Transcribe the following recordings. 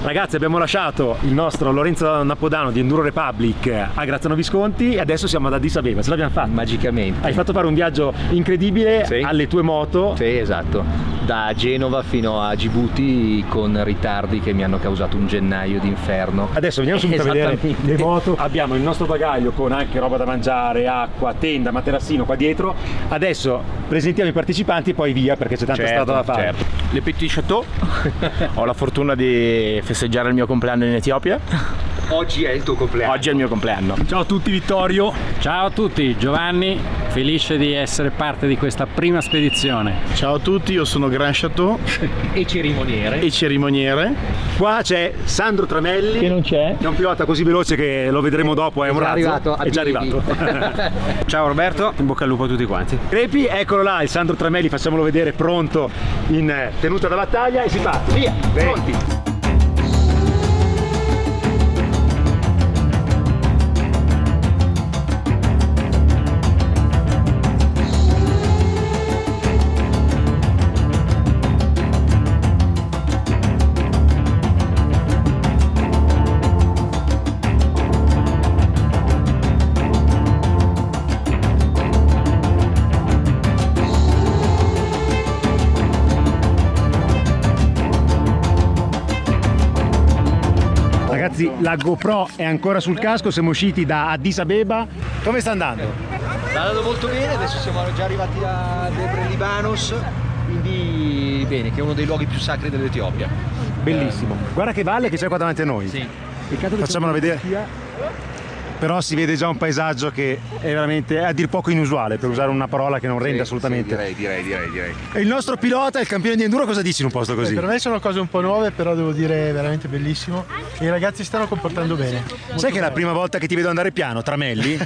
Ragazzi, abbiamo lasciato il nostro Lorenzo Napodano di Enduro Republic a Graziano Visconti e adesso siamo ad Addis Abeba, ce l'abbiamo fatta. Magicamente. Hai fatto fare un viaggio incredibile, sì, alle tue moto. Sì, esatto. Da Genova fino a Djibouti con ritardi che mi hanno causato un gennaio d'inferno. Adesso veniamo subito a vedere le moto. Abbiamo il nostro bagaglio con anche roba da mangiare, acqua, tenda, materassino qua dietro. Adesso presentiamo i partecipanti e poi via perché c'è tanta strada da fare. Certo. Le Petit Chateau. Ho la fortuna di festeggiare il mio compleanno in Etiopia. Oggi è il tuo compleanno. Oggi è il mio compleanno. Ciao a tutti, Vittorio. Ciao a tutti, Giovanni, felice di essere parte di questa prima spedizione. Ciao a tutti, io sono Grand Chateau E cerimoniere. e cerimoniere. Qua c'è Sandro Tramelli, Che non c'è. è un pilota così veloce che lo vedremo dopo, è un razzo. arrivato a È già piedi. arrivato. Ciao Roberto, in bocca al lupo a tutti quanti. Crepi, eccolo là, il Sandro Tramelli, facciamolo vedere pronto in tenuta da battaglia e si parte. Via, pronti. Ragazzi, la GoPro è ancora sul casco, siamo usciti da Addis Abeba. Come sta andando? Sta andando molto bene, adesso siamo già arrivati a Debre Libanos, quindi bene, che è uno dei luoghi più sacri dell'Etiopia. Bellissimo. Guarda che valle che c'è qua davanti a noi. Sì. Facciamolo vedere. Però si vede già un paesaggio che è veramente a dir poco inusuale, per usare una parola che non rende assolutamente. Direi. E il nostro pilota, il campione di enduro, cosa dici in un posto così? Per me sono cose un po' nuove, però devo dire veramente bellissimo. E i ragazzi stanno comportando bene. Sai che è la prima volta che ti vedo andare piano, Tramelli?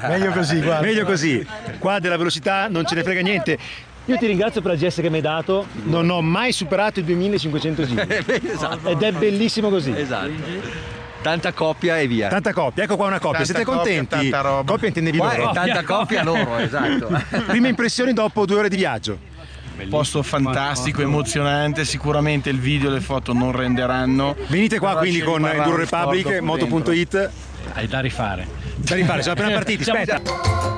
Meglio così, guarda. Meglio così. Qua della velocità non ce ne frega niente. Io ti ringrazio per la GS che mi hai dato, non ho mai superato i 2500 giri. Esatto. Ed è bellissimo così. Esatto. Tanta coppia e via. Tanta coppia, ecco qua una coppia, Tanta siete coppia, contenti? tanta roba. Coppia intendevi Qua loro? è tanta coppia loro, esatto. Prime impressioni dopo 2 ore di viaggio. Posto fantastico, emozionante. Sicuramente il video e le foto non renderanno. Venite qua Però quindi ci con rimarrà Enduro un Republic, ricordo moto.it. Hai da rifare. Da rifare, siamo appena partiti, aspetta.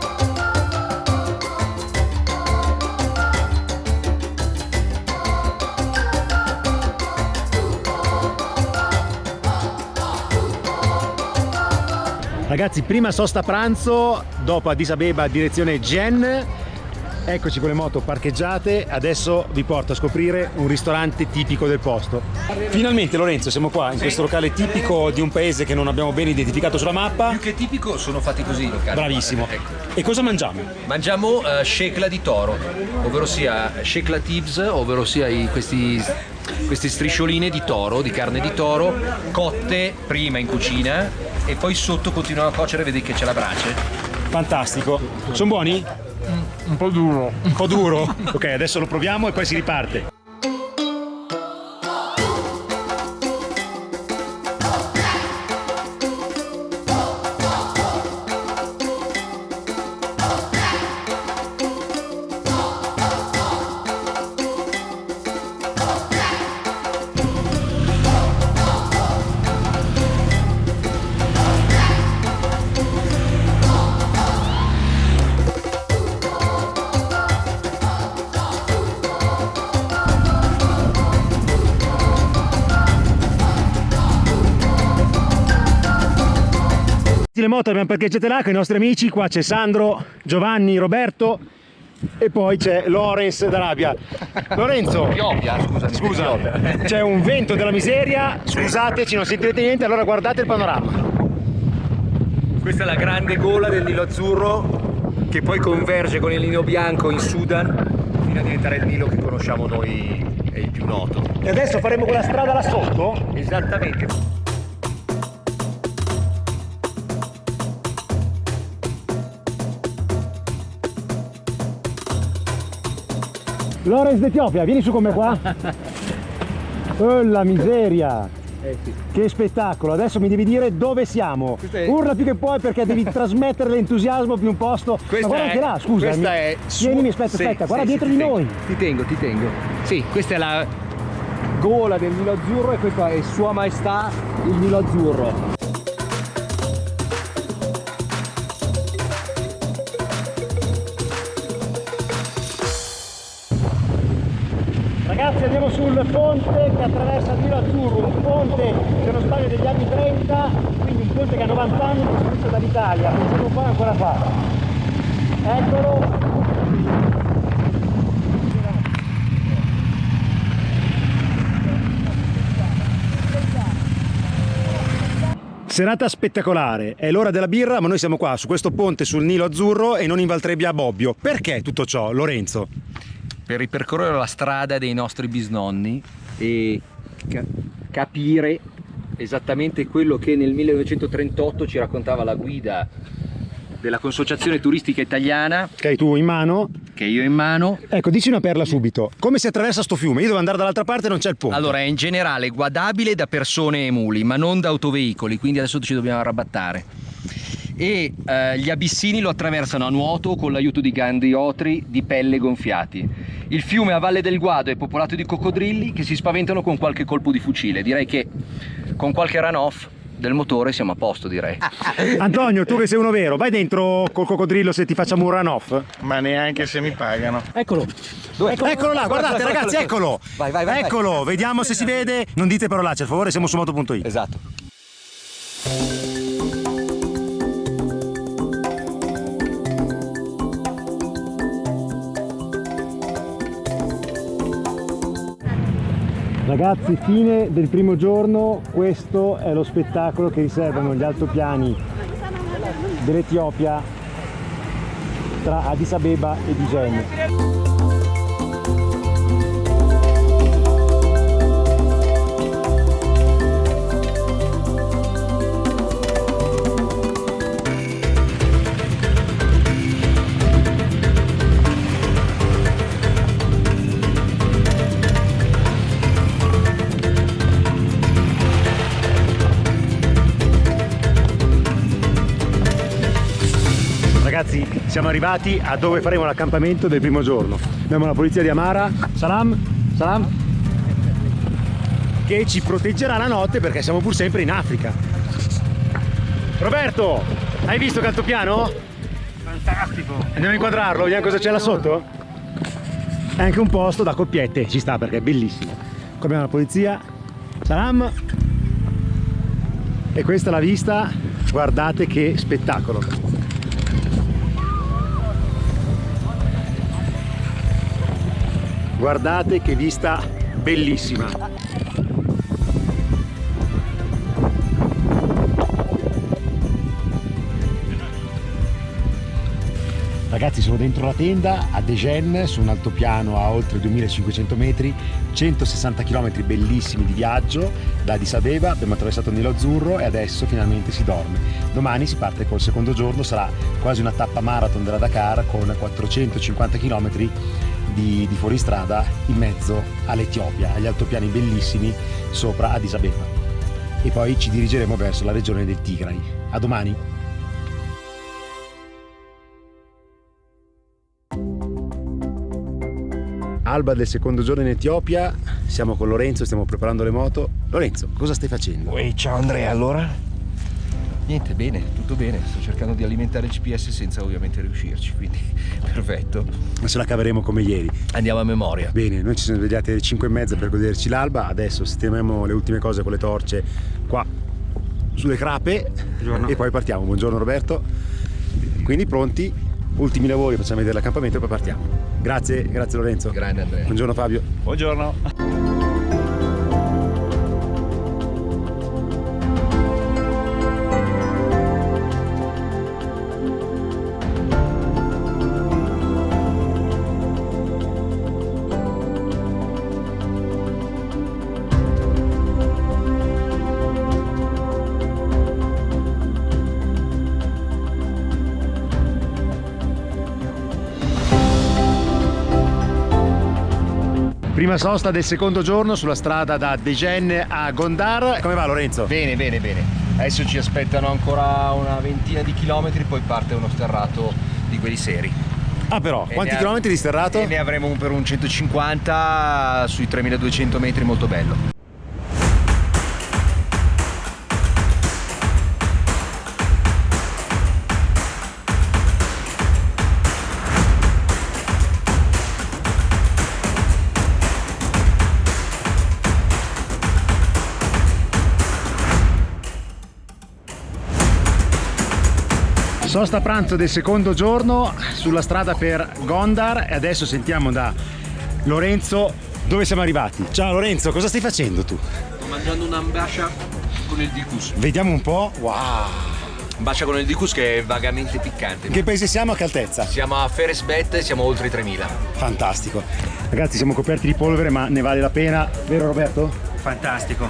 Ragazzi, prima sosta pranzo, dopo Addis Abeba direzione Jen. Eccoci con le moto parcheggiate, adesso vi porto a scoprire un ristorante tipico del posto. Finalmente Lorenzo, siamo qua in questo locale tipico di un paese che non abbiamo ben identificato sulla mappa. Più che tipico sono fatti così i locali. Bravissimo. Ecco. E cosa mangiamo? Mangiamo shekla di toro, ovvero sia shekla tips, ovvero sia queste striscioline di toro, di carne di toro, cotte prima in cucina e poi sotto continuano a cuocere, vedi che c'è la brace. Fantastico. Sono buoni? Un po' duro. Un po' duro? Ok, adesso lo proviamo e poi si riparte. Le moto abbiamo parcheggiate là con i nostri amici, qua c'è Sandro, Giovanni, Roberto e poi c'è Lorenz d'Arabia. Lorenzo, Etiopia, scusami. scusa, c'è un vento della miseria, scusateci, non sentirete niente, allora guardate il panorama. Questa è la grande gola del Nilo Azzurro che poi converge con il Nilo Bianco in Sudan fino a diventare il Nilo che conosciamo noi, è il più noto. E adesso faremo quella strada là sotto? Esattamente. Lorenz d'Etiopia, vieni su con me qua. Oh la miseria! Che spettacolo! Adesso mi devi dire dove siamo. Urla più che puoi perché devi trasmettere l'entusiasmo più un posto. Ma guarda anche là, scusa. Questa è Tienimi, aspetta, guarda dietro di noi. Ti tengo. Sì, questa è la gola del Nilo Azzurro, e questo è Sua Maestà il Nilo Azzurro. Ragazzi, andiamo sul ponte che attraversa il Nilo Azzurro, un ponte se non sbaglio degli anni 30, quindi un ponte che ha 90 anni, costruito dall'Italia, pensate un po' ancora fa. Eccolo. Serata spettacolare, è l'ora della birra, ma noi siamo qua su questo ponte sul Nilo Azzurro e non in Valtrebbia a Bobbio. Perché tutto ciò, Lorenzo? Per ripercorrere la strada dei nostri bisnonni e capire esattamente quello che nel 1938 ci raccontava la guida della Consociazione Turistica Italiana, Che hai tu in mano? che io ho in mano. Ecco, dici una perla subito. Come si attraversa sto fiume? Io devo andare dall'altra parte e non c'è il ponte. Allora, è in generale guardabile da persone e muli, ma non da autoveicoli, quindi adesso ci dobbiamo arrabattare. E gli abissini lo attraversano a nuoto con l'aiuto di gandriotri di pelle gonfiati. Il fiume a valle del Guado è popolato di coccodrilli che si spaventano con qualche colpo di fucile. Direi che con qualche run-off del motore siamo a posto, direi. Antonio, tu che sei uno vero, vai dentro col coccodrillo se ti facciamo un run-off? Ma neanche se mi pagano. Eccolo. Eccolo là, guardate ragazzi, eccolo! Vai. Eccolo, vediamo se si vede. Non dite parolacce, per favore, siamo su moto.it. Esatto. Ragazzi, fine del primo giorno, questo è lo spettacolo che riservano gli altopiani dell'Etiopia tra Addis Abeba e Djenné. Ragazzi, siamo arrivati a dove faremo l'accampamento del primo giorno. Abbiamo la polizia di Amara, salam, che ci proteggerà la notte perché siamo pur sempre in Africa. Roberto, hai visto che altopiano? Fantastico! Andiamo a inquadrarlo, vediamo cosa c'è là sotto? È anche un posto da coppiette, ci sta perché è bellissimo. Qua abbiamo la polizia, salam. E questa è la vista, guardate che spettacolo. Guardate che vista bellissima. Ragazzi, sono dentro la tenda a Djenné, su un altopiano a oltre 2500 metri, 160 km bellissimi di viaggio da Addis Abeba, abbiamo attraversato il Nilo Azzurro e adesso finalmente si dorme. Domani si parte col secondo giorno, sarà quasi una tappa marathon della Dakar con 450 km di fuoristrada in mezzo all'Etiopia, agli altopiani bellissimi sopra Addis Abeba. E poi ci dirigeremo verso la regione del Tigray. A domani! Alba del secondo giorno in Etiopia, siamo con Lorenzo, stiamo preparando le moto. Lorenzo, cosa stai facendo? Ciao Andrea, allora? Niente, bene, tutto bene. Sto cercando di alimentare il GPS senza ovviamente riuscirci, quindi perfetto. Ma se la caveremo come ieri. Andiamo a memoria. Bene, noi ci siamo svegliati alle 5:30 per goderci l'alba, adesso sistemiamo le ultime cose con le torce qua sulle Crape. Buongiorno. E poi partiamo. Buongiorno Roberto. Quindi pronti, ultimi lavori, facciamo vedere l'accampamento e poi partiamo. Grazie Lorenzo. Grande Andrea. Buongiorno Fabio. Buongiorno. Prima sosta del secondo giorno sulla strada da Djenné a Gondar. Come va Lorenzo? Bene. Adesso ci aspettano ancora una ventina di chilometri, poi parte uno sterrato di quelli seri. Ah però, E quanti ne ha- chilometri di sterrato? E ne avremo per un 150 sui 3200 metri, molto bello. Sosta pranzo del secondo giorno sulla strada per Gondar e adesso sentiamo da Lorenzo dove siamo arrivati. Ciao Lorenzo, cosa stai facendo tu? Sto mangiando un'ambascia con il dicus. Vediamo un po'. Wow! Ambascia con il dicus che è vagamente piccante. In che paese siamo? A che altezza? Siamo a Feresbet e siamo oltre i 3000. Fantastico. Ragazzi, siamo coperti di polvere ma ne vale la pena, vero Roberto? Fantastico,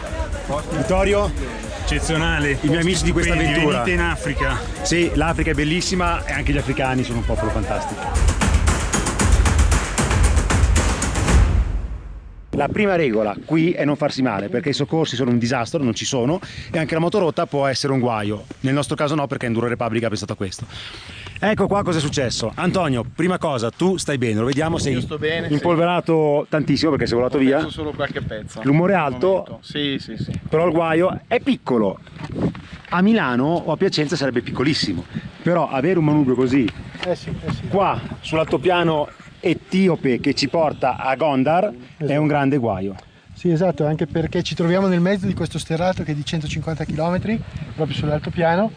Vittorio? eccezionale. I miei amici di questa avventura. Venite in Africa. Sì, l'Africa è bellissima e anche gli africani sono un popolo fantastico. La prima regola qui è non farsi male, perché i soccorsi sono un disastro, non ci sono, e anche la motorotta può essere un guaio. Nel nostro caso no, perché Enduro Republic ha pensato a questo. Ecco qua cosa è successo. Antonio, prima cosa, tu stai bene, lo vediamo, sei Io sto bene, sì. impolverato tantissimo perché sei volato via. Penso solo qualche pezzo. L'umore è Al alto? momento. Sì, sì, sì. Però il guaio è piccolo. A Milano o a Piacenza sarebbe piccolissimo, però avere un manubrio così qua sull'altopiano etiope che ci porta a Gondar è un grande guaio. Sì, esatto, anche perché ci troviamo nel mezzo di questo sterrato che è di 150 km, proprio sull'altopiano,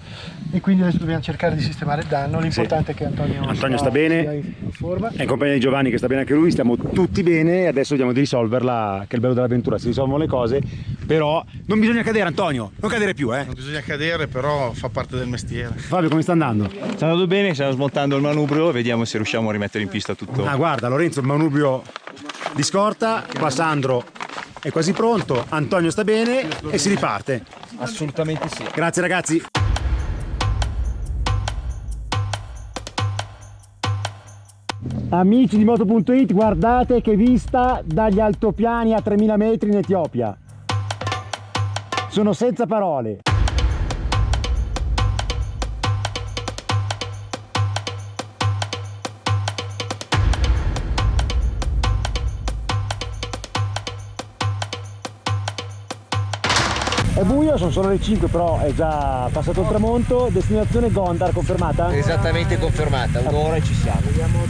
e quindi adesso dobbiamo cercare di sistemare il danno. L'importante è che Antonio sta bene, sia in forma. è in compagnia di Giovanni che sta bene anche lui, stiamo tutti bene e adesso vediamo di risolverla, che è il bello dell'avventura, si risolvono le cose, però non bisogna cadere Antonio, non cadere più Non bisogna cadere, però fa parte del mestiere. Fabio, come sta andando? Sta andando bene, stiamo smontando il manubrio, vediamo se riusciamo a rimettere in pista tutto. Ah guarda, Lorenzo il manubrio di scorta, qua Sandro è quasi pronto, Antonio sta bene e si riparte. Assolutamente sì. Grazie ragazzi. Amici di Moto.it, guardate che vista dagli altopiani a 3000 metri in Etiopia. Sono senza parole. È buio, sono solo le 5, però è già passato il tramonto. Destinazione Gondar, confermata? Esattamente confermata, un'ora e ci siamo.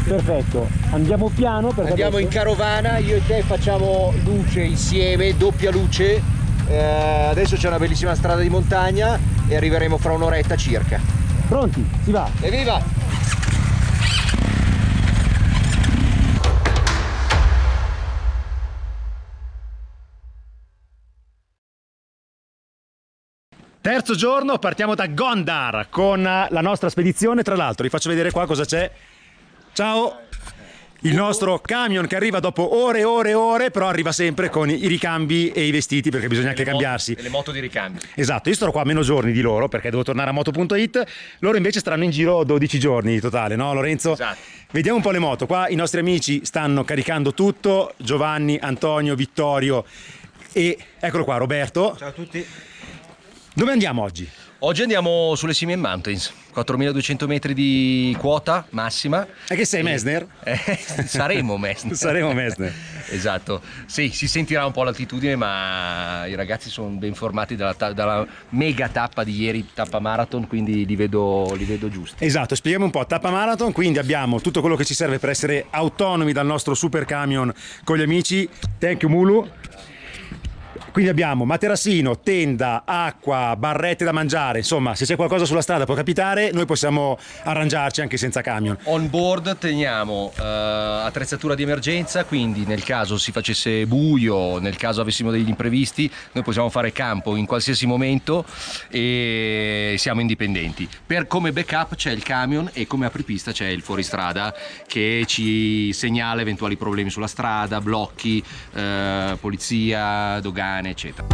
Perfetto, andiamo piano perché Andiamo in carovana, io e te facciamo luce insieme, doppia luce. Adesso c'è una bellissima strada di montagna e arriveremo fra un'oretta circa. Pronti, si va! Evviva! Terzo giorno, partiamo da Gondar con la nostra spedizione. Tra l'altro vi faccio vedere qua cosa c'è. Ciao! Il nostro camion che arriva dopo ore e ore e ore, però arriva sempre con i ricambi e i vestiti perché bisogna anche cambiarsi. E le moto di ricambio. Esatto, io starò qua meno giorni di loro perché devo tornare a Moto.it. Loro invece staranno in giro 12 giorni in totale, no Lorenzo? Esatto. Vediamo un po' le moto. Qua i nostri amici stanno caricando tutto. Giovanni, Antonio, Vittorio e eccolo qua Roberto. Ciao a tutti. Dove andiamo oggi? Oggi andiamo sulle Simien Mountains, 4200 metri di quota massima. E che sei Messner? Saremo Messner. Saremo Messner. Esatto, sì, si sentirà un po' l'altitudine, ma i ragazzi sono ben formati dalla mega tappa di ieri, tappa marathon, quindi li vedo giusti. Esatto, spieghiamo un po', tappa marathon, quindi abbiamo tutto quello che ci serve per essere autonomi dal nostro super camion con gli amici. Thank you Mulu. Quindi abbiamo materassino, tenda, acqua, barrette da mangiare, insomma se c'è qualcosa sulla strada può capitare, noi possiamo arrangiarci anche senza camion. On board teniamo attrezzatura di emergenza, quindi nel caso si facesse buio, nel caso avessimo degli imprevisti, noi possiamo fare campo in qualsiasi momento e siamo indipendenti. Come backup c'è il camion e come apripista c'è il fuoristrada che ci segnala eventuali problemi sulla strada, blocchi, polizia, dogane, eccetera.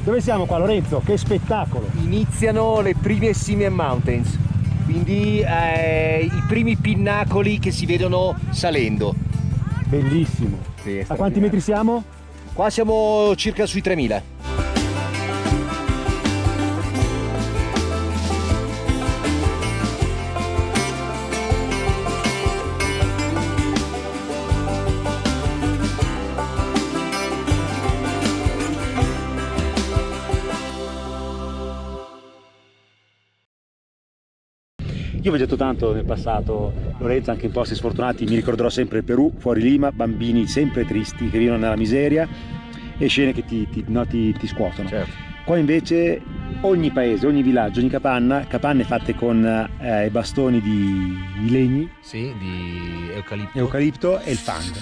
Dove siamo qua Lorenzo? Che spettacolo! Iniziano le prime Simien Mountains, quindi i primi pinnacoli che si vedono salendo. Bellissimo. Sì, A quanti metri siamo? Qua siamo circa sui 3000. Io ho viaggiato tanto nel passato, Lorenzo, anche in posti sfortunati, mi ricorderò sempre il Perù, fuori Lima, bambini sempre tristi che vivono nella miseria e scene che ti scuotono. Certo. Qua invece ogni paese, ogni villaggio, ogni capanne fatte con i bastoni di legni, Sì, di eucalipto. eucalipto e il fango.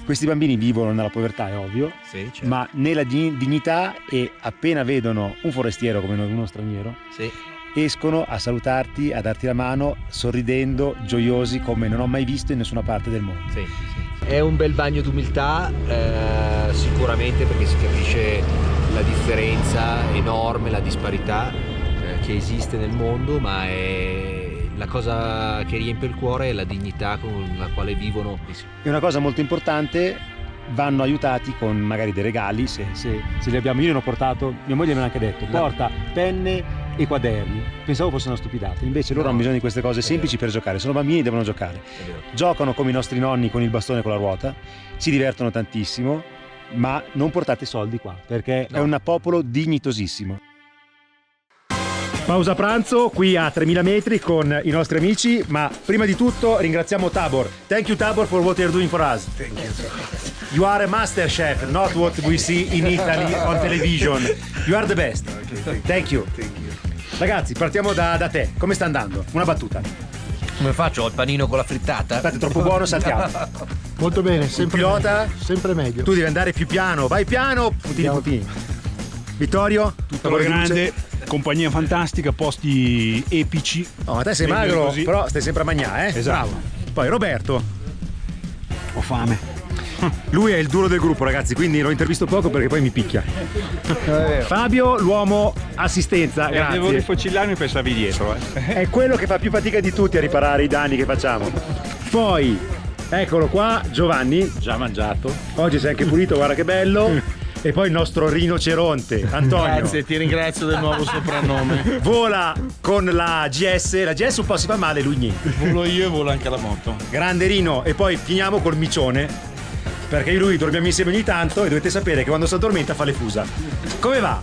Questi bambini vivono nella povertà, è ovvio, Sì, certo. ma nella dignità, e appena vedono un forestiero come noi, uno straniero, Sì. escono a salutarti, a darti la mano, sorridendo, gioiosi come non ho mai visto in nessuna parte del mondo. Sì, sì. È un bel bagno d'umiltà, sicuramente, perché si capisce la differenza enorme, la disparità che esiste nel mondo, ma la cosa che riempie il cuore è la dignità con la quale vivono. E una cosa molto importante, vanno aiutati con magari dei regali, se li abbiamo. Io ne ho portato, mia moglie me l'ha anche detto, porta penne e quaderni. Pensavo fosse una stupidata, invece loro hanno bisogno di queste cose semplici per giocare. Sono bambini, devono giocare. Giocano come i nostri nonni con il bastone e con la ruota, si divertono tantissimo, ma non portate soldi qua, perché è un popolo dignitosissimo. Pausa pranzo qui a 3000 metri con i nostri amici, ma prima di tutto ringraziamo Tabor. Thank you Tabor for what you're doing for us. Thank you. You are a master chef, not what we see in Italy on television. You are the best. Thank you. Ragazzi, partiamo da te. Come sta andando? Una battuta. Come faccio? Ho il panino con la frittata? Aspetta, è troppo buono, saltiamo. Molto bene, sempre pilota? meglio, sempre meglio. Tu devi andare più piano, vai piano, puntini. Vittorio? Tutto grande, compagnia fantastica, posti epici. Oh, ma te sei Meglio magro, così. però stai sempre a mangiare, eh? Esatto. Bravo. Poi Roberto. Ho fame. Lui è il duro del gruppo, ragazzi, quindi l'ho intervisto poco perché poi mi picchia. Fabio, l'uomo assistenza, grazie. Devo rifocillarmi per starvi dietro. È quello che fa più fatica di tutti a riparare i danni che facciamo. Poi, eccolo qua, Giovanni. Già mangiato. Oggi sei anche pulito, guarda che bello. E poi il nostro rinoceronte, Antonio. Grazie, ti ringrazio del nuovo soprannome. Vola con la GS un po' si fa male, lui niente. Volo io e volo anche la moto. Grande Rino. E poi finiamo col micione, perché io e lui dormiamo insieme ogni tanto e dovete sapere che quando si addormenta fa le fusa. Come va?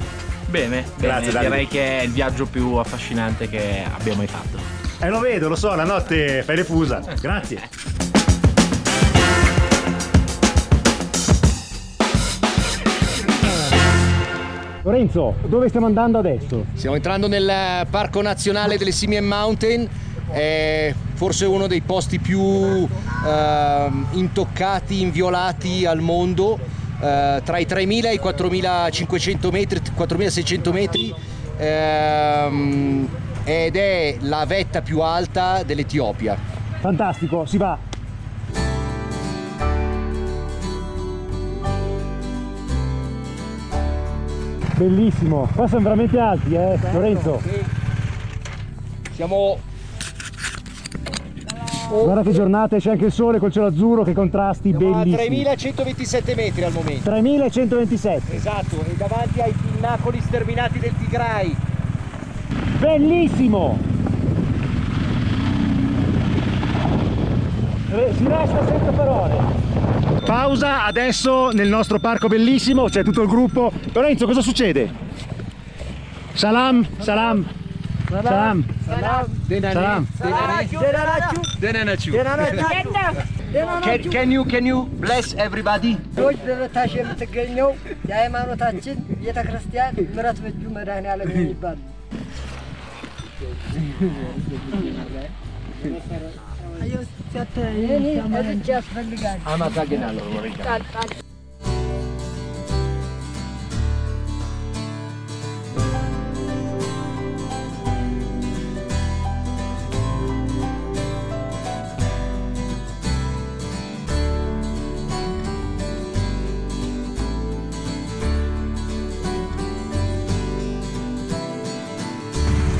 Bene, Grazie, Davide. direi che è il viaggio più affascinante che abbiamo mai fatto. Lo vedo, lo so, la notte fai le fusa. Grazie. Lorenzo, dove stiamo andando adesso? Stiamo entrando nel Parco Nazionale delle Simien Mountain, è forse uno dei posti più intoccati, inviolati al mondo, tra i 3.000 e i 4.500 metri, 4.600 metri, ed è la vetta più alta dell'Etiopia. Fantastico, si va. Bellissimo, qua sono veramente alti, Lorenzo. Siamo... Guarda che giornate, c'è anche il sole col cielo azzurro, che contrasti bellissimi. a 3.127 metri al momento. 3.127. Esatto, e davanti ai pinnacoli sterminati del Tigray. Bellissimo! Si resta senza parole. Pausa adesso nel nostro parco bellissimo, c'è tutto il gruppo. Lorenzo, cosa succede? Salam, salam. Salam. Salam. Can you bless everybody? በታች የምትገኘው የሃይማኖታችን ቤተክርስቲያን ምሕረት በእጁ መድኃኔዓለም የሚባል እጅ ያስፈልጋል። አመሰግናለሁ።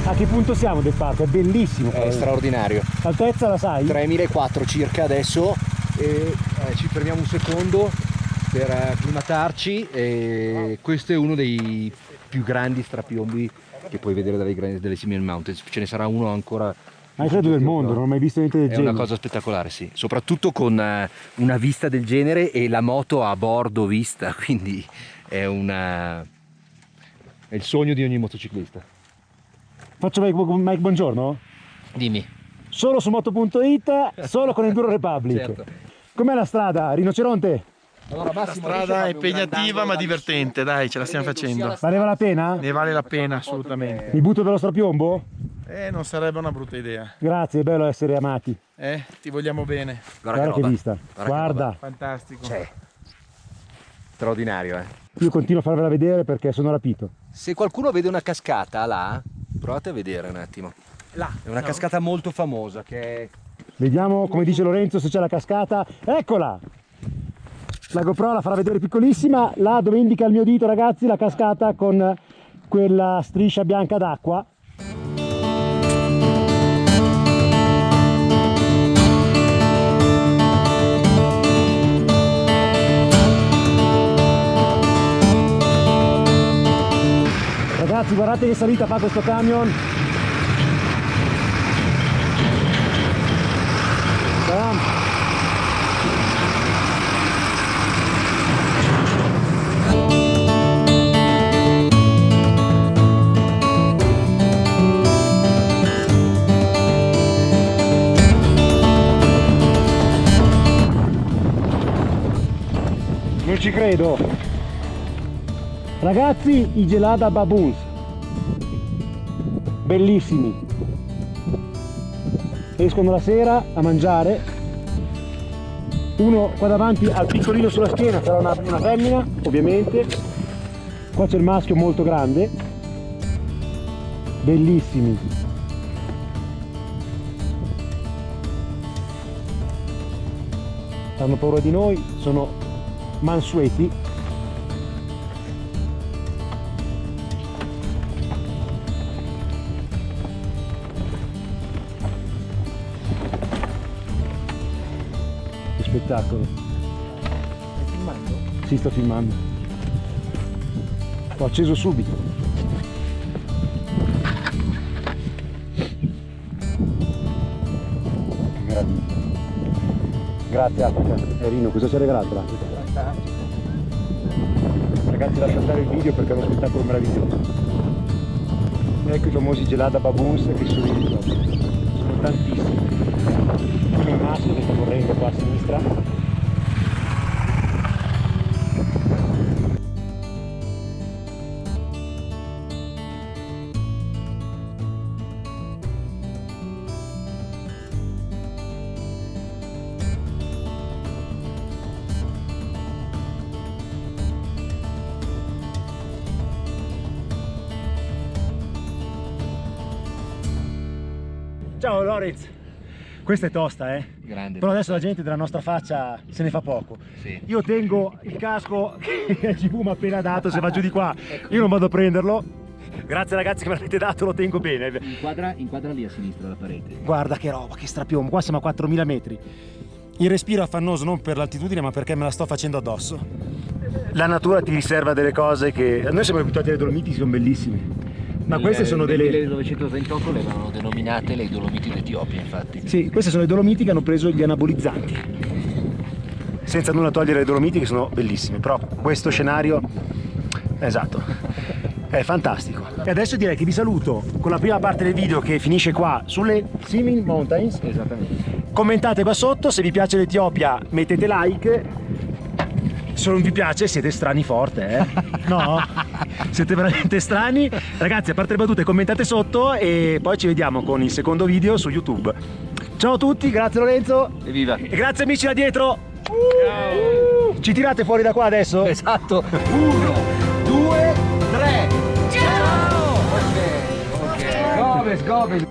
A che punto siamo del parco? È bellissimo. È straordinario. L'altezza la sai? 3.400 circa adesso, e ci fermiamo un secondo per acclimatarci e questo è uno dei più grandi strapiombi che puoi vedere delle Simien Mountains. Ce ne sarà uno ancora. Ma credo del mondo, non ho mai visto niente del genere. È una cosa spettacolare, sì, soprattutto con una vista del genere e la moto a bordo vista, quindi è il sogno di ogni motociclista. Faccio Mike buongiorno? Dimmi. Solo su moto.it, solo con Enduro Republic. Certo. Com'è la strada, rinoceronte? Allora, La strada è impegnativa ma divertente, dai, ce la stiamo facendo. Valeva la pena? Ne vale la pena assolutamente. Mi butto dello strapiombo? Non sarebbe una brutta idea. Grazie, è bello essere amati. Ti vogliamo bene. Guarda che vista. Guarda. Fantastico. Straordinario, Io continuo a farvela vedere perché sono rapito. Se qualcuno vede una cascata là, provate a vedere un attimo. Là. È una cascata molto famosa che è... Vediamo, come dice Lorenzo, se c'è la cascata. Eccola! La GoPro la farà vedere piccolissima, là dove indica il mio dito, ragazzi, la cascata con quella striscia bianca d'acqua. Ragazzi, guardate che salita fa questo camion. Non ci credo. Ragazzi, i Gelada Baboons. Bellissimi. Escono la sera a mangiare. Uno qua davanti ha il piccolino sulla schiena, sarà una femmina, ovviamente. Qua c'è il maschio molto grande. Bellissimi. Hanno paura di noi, sono mansueti. Che spettacolo. Stai filmando? Sì, sto filmando. L'ho acceso subito. Meraviglia. Grazie Africa. Rino, cosa ci hai regalato l'Africa? Ragazzi, lascia stare il video perché è uno spettacolo meraviglioso. Ecco i famosi Gelada Baboons che sono tantissimi. C'è un maschio che sta correndo qua a sinistra. Ciao Lorenz, questa è tosta Grande. però adesso la gente della nostra faccia se ne fa poco. Sì. Io tengo il casco che GV mi ha appena dato, se va giù di qua io non vado a prenderlo. Grazie ragazzi che me l'avete dato, lo tengo bene. Inquadra lì a sinistra la parete. Guarda che roba, che strapiombo, qua siamo a 4000 metri. Il respiro è affannoso non per l'altitudine ma perché me la sto facendo addosso. La natura ti riserva delle cose che... Noi siamo abituati alle Dolomiti, sono bellissimi. Ma queste sono nel delle... 1938 le avevano denominate le Dolomiti d'Etiopia, infatti. Sì, queste sono le Dolomiti che hanno preso gli anabolizzanti. Senza nulla togliere le Dolomiti che sono bellissime, però questo scenario, esatto, è fantastico. E adesso direi che vi saluto con la prima parte del video che finisce qua sulle Simien Mountains. Esattamente. Commentate qua sotto, se vi piace l'Etiopia mettete like. Se non vi piace siete strani forte, no? Siete veramente strani. Ragazzi, a parte le battute, commentate sotto e poi ci vediamo con il secondo video su YouTube. Ciao a tutti, grazie Lorenzo. Evviva. E grazie amici là dietro. Ciao. Ci tirate fuori da qua adesso? Esatto. 1, 2, 3. Ciao. Ok. Gomes.